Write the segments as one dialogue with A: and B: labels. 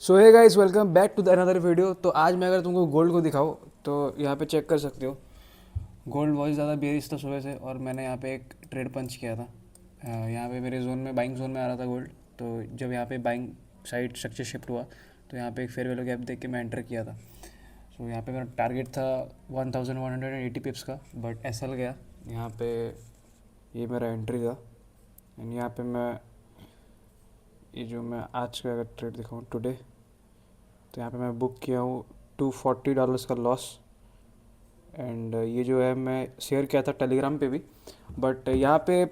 A: So hey guys, welcome back to the another video. तो आज मैं अगर तुमको गोल्ड को दिखाऊँ तो यहाँ पे चेक कर सकते हो। गोल्ड बहुत ज़्यादा बेरिश था सुबह से और मैंने यहाँ पे एक ट्रेड पंच किया था। यहाँ पे मेरे जोन में बाइंग जोन में आ रहा था गोल्ड। तो जब यहाँ पे बाइंग साइड स्ट्रक्चर शिफ्ट हुआ तो यहाँ पे एक फेयर वैल्यू गैप देख के मैं एंटर किया था। सो यहाँ पे मेरा टारगेट था 1180 पिप्स का, बट एसएल गया यहाँ पे। ये मेरा एंट्री था एंड यहाँ पे मैं ये जो मैं आज का अगर ट्रेड दिखाऊँ टुडे, तो यहाँ पे मैं बुक किया हूँ $240 का लॉस। एंड ये जो है मैं शेयर किया था टेलीग्राम पे भी, बट यहाँ पे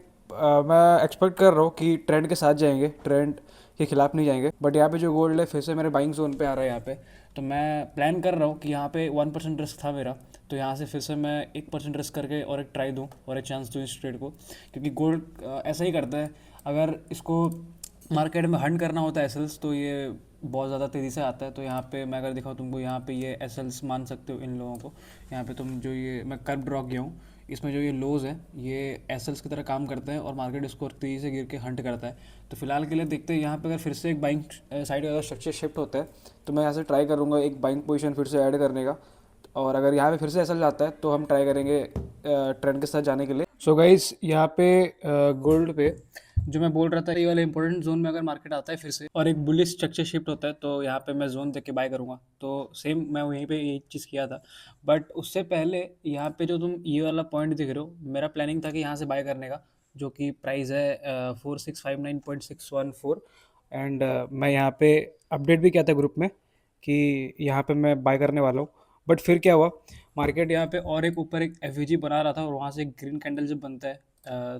A: मैं एक्सपेक्ट कर रहा हूँ कि ट्रेंड के साथ जाएंगे, ट्रेंड के खिलाफ नहीं जाएंगे। बट यहाँ पे जो गोल्ड है फिर से मेरे बाइंग जोन पे आ रहा है यहाँ पे। तो मैं प्लान कर रहा हूँ कि यहाँ पे 1% रिस्क था मेरा, तो यहाँ से फिर से मैं 1% रिस्क करके और एक ट्राई दूँ और एक चांस दूँ इस ट्रेड को, क्योंकि गोल्ड ऐसा ही करता है। अगर इसको मार्केट में हंट करना होता है एसएल्स, तो ये बहुत ज़्यादा तेज़ी से आता है। तो यहाँ पे मैं अगर दिखाऊँ तुमको, यहाँ पे ये एसएल्स मान सकते हो इन लोगों को। यहाँ पे तुम जो ये मैं कर्व ड्रॉ किया हूँ, इसमें जो ये लोज है ये एसएल्स की तरह काम करते हैं और मार्केट इसको तेज़ी से गिर के हंट करता है। तो फिलहाल के लिए देखते हैं यहाँ पे अगर फिर से एक बाइंग साइड अगर स्ट्रक्चर शिफ्ट होता है तो मैं यहाँ से ट्राई करूँगा एक बाइंग पोजीशन फिर से ऐड करने का। और अगर यहाँ पे फिर से एसएल जाता है तो हम ट्राई करेंगे ट्रेंड के साथ जाने के लिए। सो गाइस, यहाँ पे गोल्ड पे जो मैं बोल रहा था, ये वाले इंपॉर्टेंट जोन में अगर मार्केट आता है फिर से और एक बुलिश स्ट्रक्चर शिफ्ट होता है तो यहाँ पे मैं जोन देख के बाय करूँगा। तो सेम मैं वहीं पे यही चीज़ किया था। बट उससे पहले यहाँ पे जो तुम ये वाला पॉइंट दिख रहे हो, मेरा प्लानिंग था कि यहाँ से बाय करने का, जो कि प्राइस है 4659.614। एंड मैं यहाँ पे अपडेट भी किया था ग्रुप में कि यहाँ पे मैं बाय करने वाला हूँ। बट फिर क्या हुआ, मार्केट यहाँ पे और एक ऊपर एक एफ बना रहा था और वहाँ से एक ग्रीन कैंडल जब बनता है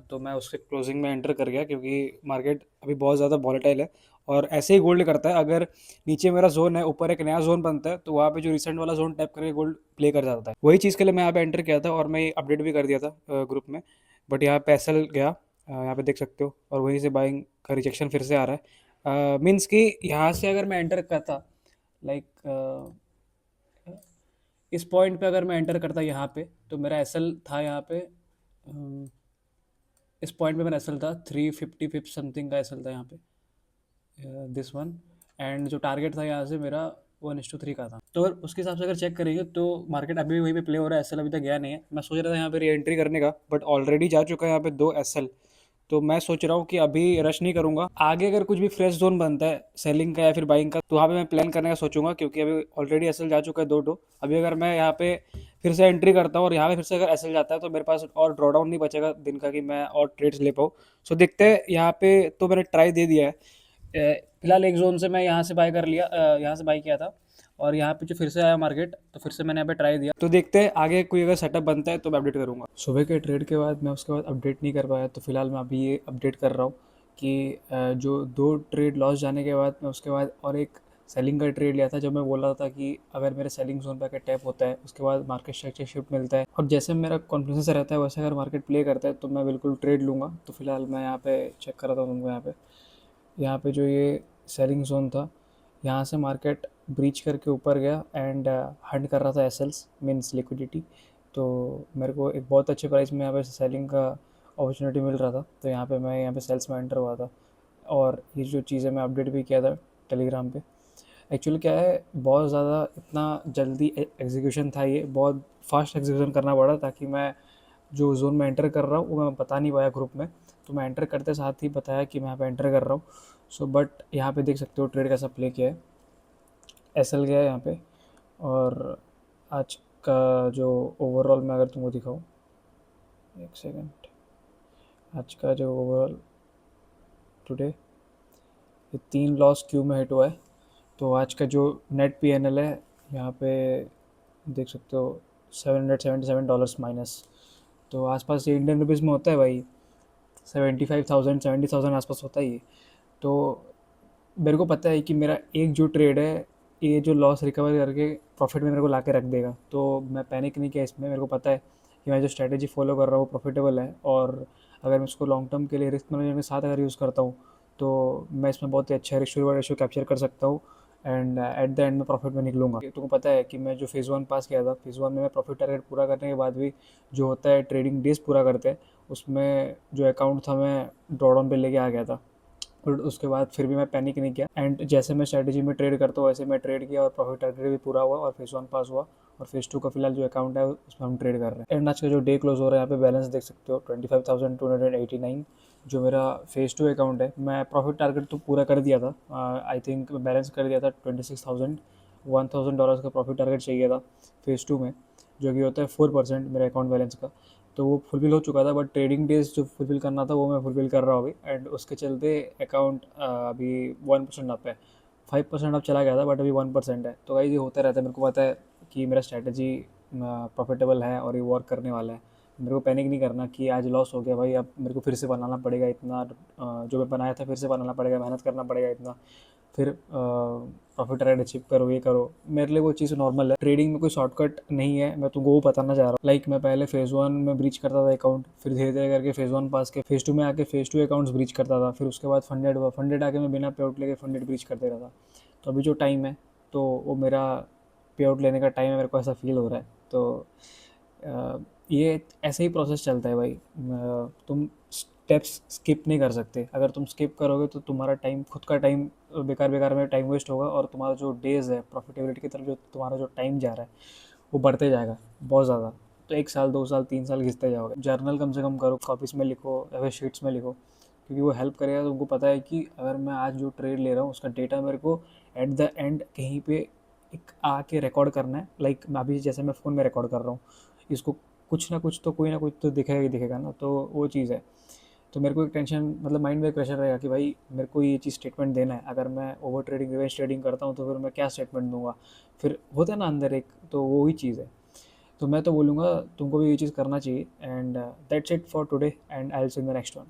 A: तो मैं उसके क्लोजिंग में एंटर कर गया, क्योंकि मार्केट अभी बहुत ज़्यादा वॉलेटाइल है और ऐसे ही गोल्ड करता है। अगर नीचे मेरा जोन है, ऊपर एक नया जोन बनता है, तो वहाँ पे जो रिसेंट वाला जोन टैप करके गोल्ड प्ले कर जाता है। वही चीज़ के लिए मैं यहाँ पे एंटर किया था और मैं अपडेट भी कर दिया था ग्रुप में। बट यहाँ पे एसएल गया, यहाँ पे देख सकते हो, और वहीं से बाइंग का रिजेक्शन फिर से आ रहा है। मीन्स कि यहाँ से अगर मैं एंटर करता, लाइक इस पॉइंट पे अगर मैं एंटर करता यहाँ पे, तो मेरा एसएल था यहाँ पे। इस पॉइंट पे मेरा एसएल था 350 फिफ्थ समथिंग का एसएल था यहाँ पे, दिस वन। एंड जो टारगेट था यहाँ से मेरा 1:3 का था। तो अगर उसके हिसाब से अगर चेक करेंगे तो मार्केट अभी भी वहीं पे प्ले हो रहा है, एसएल अभी तक गया नहीं है। मैं सोच रहा था यहाँ पे री एंट्री करने का, बट ऑलरेडी जा चुका है यहाँ पे 2 एसएल। तो मैं सोच रहा हूँ कि अभी रश नहीं करूँगा। आगे अगर कुछ भी फ्रेश जोन बनता है सेलिंग का या फिर बाइंग का, तो वहाँ पे मैं प्लान करने का सोचूंगा, क्योंकि अभी ऑलरेडी एसएल जा चुका है 2। अभी अगर मैं यहाँ पे फिर से एंट्री करता हूँ और यहाँ पे फिर से अगर एसएल जाता है तो मेरे पास और ड्रॉडाउन नहीं बचेगा दिन का कि मैं और ट्रेड्स ले पाऊँ। सो देखते हैं। यहाँ पे तो मैंने ट्राई दे दिया है। फिलहाल एक जोन से मैं यहाँ से बाय कर लिया, यहाँ से बाय किया था, और यहाँ पे जो फिर से आया मार्केट, तो फिर से मैंने यहाँ पे ट्राई दिया। तो देखते हैं आगे कोई अगर सेटअप बनता है तो मैं अपडेट करूँगा। सुबह के ट्रेड के बाद मैं उसके बाद अपडेट नहीं कर पाया, तो फिलहाल मैं अभी ये अपडेट कर रहा हूँ कि जो 2 ट्रेड लॉस जाने के बाद मैं उसके बाद और एक सेलिंग का ट्रेड लिया था। जब मैं बोल रहा था कि अगर मेरे सेलिंग जोन पर अगर टैप होता है उसके बाद मार्केट स्ट्रक्चर शिफ्ट मिलता है, और जैसे मेरा कॉन्फिडेंस रहता है वैसे अगर मार्केट प्ले करता है तो मैं बिल्कुल ट्रेड लूँगा। तो फिलहाल मैं यहाँ पे चेक कर रहा था तुमको, यहाँ पे जो ये सेलिंग जोन था, यहाँ से मार्केट ब्रीच करके ऊपर गया एंड हंट कर रहा था एसएल्स, मीन्स लिक्विडिटी। तो मेरे को एक बहुत अच्छे प्राइस में यहाँ पे सेलिंग का अपॉर्चुनिटी मिल रहा था, तो यहाँ पे मैं यहाँ पे सेल्स में एंटर हुआ था। और ये जो चीज़ें मैं अपडेट भी किया था टेलीग्राम पे। एक्चुअली क्या है, बहुत ज़्यादा इतना जल्दी एग्जीक्यूशन था, ये बहुत फास्ट एग्जीक्यूशन करना पड़ा, ताकि मैं जो जोन में एंटर कर रहा हूँ वो मैं बता नहीं पाया ग्रुप में। तो मैं एंटर करते साथ ही बताया कि मैं यहाँ पे एंटर कर रहा हूँ। सो बट यहाँ पे देख सकते हो ट्रेड कैसा प्ले किया है, एसएल गया है यहाँ पे। और आज का जो ओवरऑल मैं अगर तुमको दिखाऊँ, एक सेकेंड, आज का जो ओवरऑल टुडे ये 3 लॉस क्यू में हिट हुआ है। तो आज का जो नेट पीएनएल है यहाँ पे देख सकते हो, $777 माइनस। तो आसपास ये इंडियन रुपीज़ में होता है भाई, 75,000 70,000 आसपास होता है ये। तो मेरे को पता है कि मेरा एक जो ट्रेड है, ये जो लॉस रिकवर करके प्रॉफिट में मेरे को ला के रख देगा। तो मैं पैनिक नहीं किया इसमें। मेरे को पता है कि मैं जो स्ट्रैटेजी फॉलो कर रहा हूँ प्रॉफिटेबल है, और अगर मैं उसको लॉन्ग टर्म के लिए रिस्क मैनेजमेंट के साथ अगर यूज़ करता हूँ तो मैं इसमें बहुत ही अच्छा रिस्क रिवॉर्ड रेशियो कैप्चर कर सकता हूँ एंड एट द एंड में प्रॉफिट में निकलूँगा। तुमको पता है कि मैं जो फेज़ 1 पास किया था, फेज़ 1 में मैं प्रॉफिट टारगेट पूरा करने के बाद भी जो होता है ट्रेडिंग डेज पूरा करते हैं, उसमें जो अकाउंट था मैं ड्रॉडाउन पे लेके आ गया था। बट उसके बाद फिर भी मैं पैनिक नहीं किया, एंड जैसे मैं स्ट्रैटेजी में ट्रेड करता हूँ वैसे मैं ट्रेड किया और प्रॉफिट टारगेट भी पूरा हुआ और फेज़ 1 पास हुआ। और फेज़ 2 का फिलहाल जो अकाउंट है उसमें हम ट्रेड कर रहे हैं। एंड आज का जो डे क्लोज हो रहा है यहाँ पे बैलेंस देख सकते हो 25,289। जो मेरा फेज़ 2 अकाउंट है, मैं प्रॉफिट टारगेट तो पूरा कर दिया था, आई थिंक बैलेंस कर दिया था 26,000, $1,000 का प्रॉफिट टारगेट चाहिए था फेज़ 2 में, जो कि होता है 4% मेरे अकाउंट बैलेंस का। तो वो फुलफिल हो चुका था, बट ट्रेडिंग डेज जो फुलफिल करना था वो मैं फुलफिल कर रहा हूँ अभी, एंड उसके चलते अकाउंट अभी 1% अप है। 5% अब चला गया था, बट अभी 1% है। तो भाई ये होता रहता है, मेरे को पता है कि मेरा स्ट्रैटेजी प्रॉफिटेबल है और ये वर्क करने वाला है। मेरे को पैनिक नहीं करना कि आज लॉस हो गया भाई, अब मेरे को फिर से बनाना पड़ेगा इतना, जो मैं बनाया था फिर से बनाना पड़ेगा, मेहनत करना पड़ेगा इतना, फिर प्रॉफिट रेट अचीव करो, ये करो। मेरे लिए वो चीज़ नॉर्मल है। ट्रेडिंग में कोई शॉर्टकट नहीं है, मैं तुमको वो बताना चाह रहा हूँ। लाइक मैं पहले फेज़ 1 में ब्रीच करता था अकाउंट, फिर धीरे धीरे करके फेज़ 1 पास के फेज़ 2 में आके फेज़ 2 अकाउंट्स ब्रीच करता था, फिर उसके बाद फंडेड हुआ, फंडेड आके मैं बिना पे आउट लेके फंडेड ब्रीच करते रहता। तो अभी जो टाइम है तो वो मेरा पे आउट लेने का टाइम है, मेरे को ऐसा फील हो रहा है। तो ये ऐसे ही प्रोसेस चलता है भाई। तुम स्टेप्स स्किप नहीं कर सकते। अगर तुम स्किप करोगे तो तुम्हारा टाइम, खुद का टाइम, बेकार बेकार में टाइम वेस्ट होगा, और तुम्हारा जो डेज़ है प्रॉफिटेबिलिटी की तरफ जो तुम्हारा जो टाइम जा रहा है वो बढ़ते जाएगा बहुत ज़्यादा। तो 1 साल 2 साल 3 साल घिसते जाओगे। जर्नल कम से कम करो, कॉपीज़ में लिखो या फिर शीट्स में लिखो, क्योंकि वो हेल्प करेगा। तुमको पता है कि अगर मैं आज जो ट्रेड ले रहा हूँ उसका डेटा मेरे को एट द एंड कहीं पे एक आके रिकॉर्ड करना है। लाइक मैं अभी जैसे मैं फ़ोन में रिकॉर्ड कर रहा हूँ, इसको कुछ ना कुछ तो, कोई ना कुछ तो दिखेगा ही दिखेगा ना। तो वो चीज़ है। तो मेरे को एक टेंशन, मतलब माइंड में एक प्रेशर रहेगा कि भाई मेरे को ये चीज़ स्टेटमेंट देना है। अगर मैं ओवर ट्रेडिंग, रिवर्स ट्रेडिंग करता हूँ तो फिर मैं क्या स्टेटमेंट दूंगा, फिर होता है ना अंदर एक, तो वो ही चीज़ है। तो मैं तो बोलूँगा तुमको भी ये चीज़ करना चाहिए। And that's it for today, and I will see in the next one.